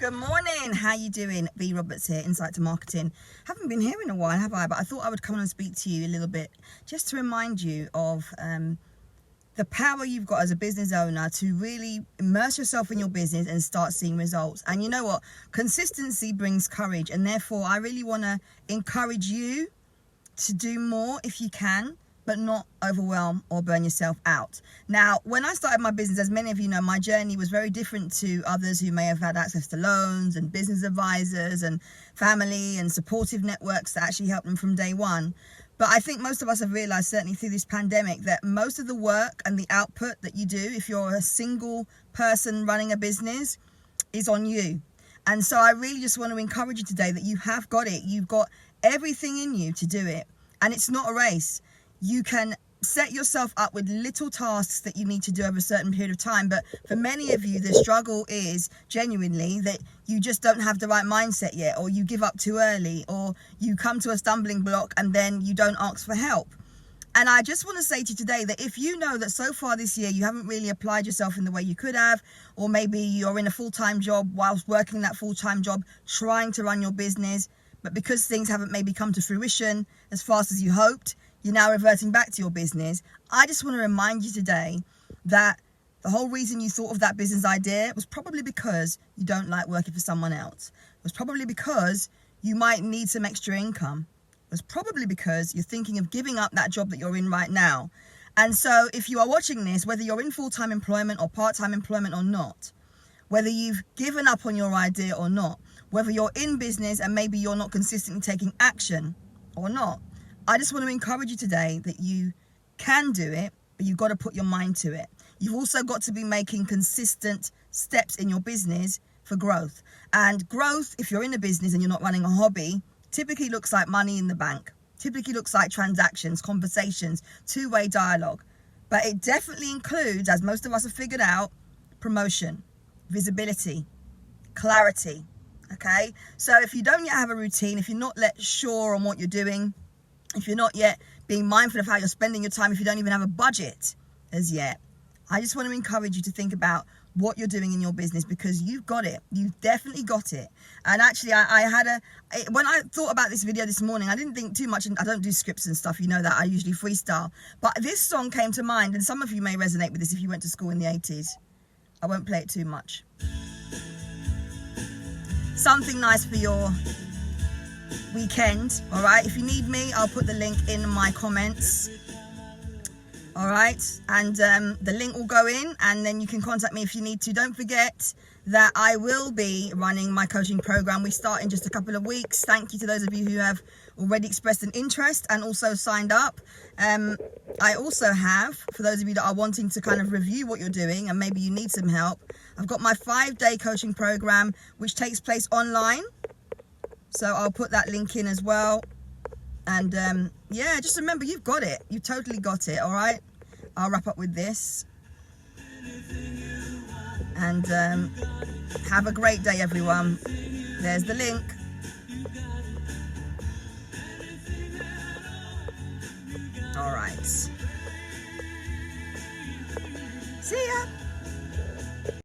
Good morning. How you doing? B Roberts here, Insight to Marketing. Haven't been here in a while, have I? But I thought I would come and speak to you a little bit just to remind you of the power you've got as a business owner to really immerse yourself in your business and start seeing results. And you know what? Consistency brings courage, and therefore I really want to encourage you to do more if you can, but not overwhelm or burn yourself out. Now, when I started my business, as many of you know, my journey was very different to others who may have had access to loans and business advisors and family and supportive networks that actually helped them from day one. But I think most of us have realized, certainly through this pandemic, that most of the work and the output that you do, if you're a single person running a business, is on you. And so I really just want to encourage you today that you have got it. You've got everything in you to do it. And it's not a race. You can set yourself up with little tasks that you need to do over a certain period of time. But for many of you, the struggle is genuinely that you just don't have the right mindset yet, or you give up too early, or you come to a stumbling block and then you don't ask for help. And I just want to say to you today that if you know that so far this year you haven't really applied yourself in the way you could have, or maybe you're in a full-time job whilst working that full-time job, trying to run your business, but because things haven't maybe come to fruition as fast as you hoped, you're now reverting back to your business. I just want to remind you today that the whole reason you thought of that business idea was probably because you don't like working for someone else. It was probably because you might need some extra income. It was probably because you're thinking of giving up that job that you're in right now. And so if you are watching this, whether you're in full-time employment or part-time employment or not, whether you've given up on your idea or not, whether you're in business and maybe you're not consistently taking action or not, I just want to encourage you today that you can do it, but you've got to put your mind to it. You've also got to be making consistent steps in your business for growth. And growth, if you're in a business and you're not running a hobby, typically looks like money in the bank, typically looks like transactions, conversations, two-way dialogue. But it definitely includes, as most of us have figured out, promotion, visibility, clarity. Okay? So if you don't yet have a routine, if you're not sure on what you're doing, if you're not yet being mindful of how you're spending your time, if you don't even have a budget as yet, I just want to encourage you to think about what you're doing in your business, because you've got it. You've definitely got it. And actually, when I thought about this video this morning, I didn't think too much. I don't do scripts and stuff. You know that. I usually freestyle. But this song came to mind, and some of you may resonate with this if you went to school in the 80s. I won't play it too much. Something nice for your weekend. All right, if you need me, I'll put the link in my comments. All right, and the link will go in, and then you can contact me if you need to. Don't forget that I will be running my coaching program. We start in just a couple of weeks. Thank you to those of you who have already expressed an interest and also signed up. I also have, for those of you that are wanting to kind of review what you're doing and maybe you need some help, I've got my 5-day coaching program, which takes place online. So I'll put that link in as well. And yeah, just remember, you've got it. You've totally got it, all right? I'll wrap up with this. And have a great day, everyone. There's the link. All right. See ya.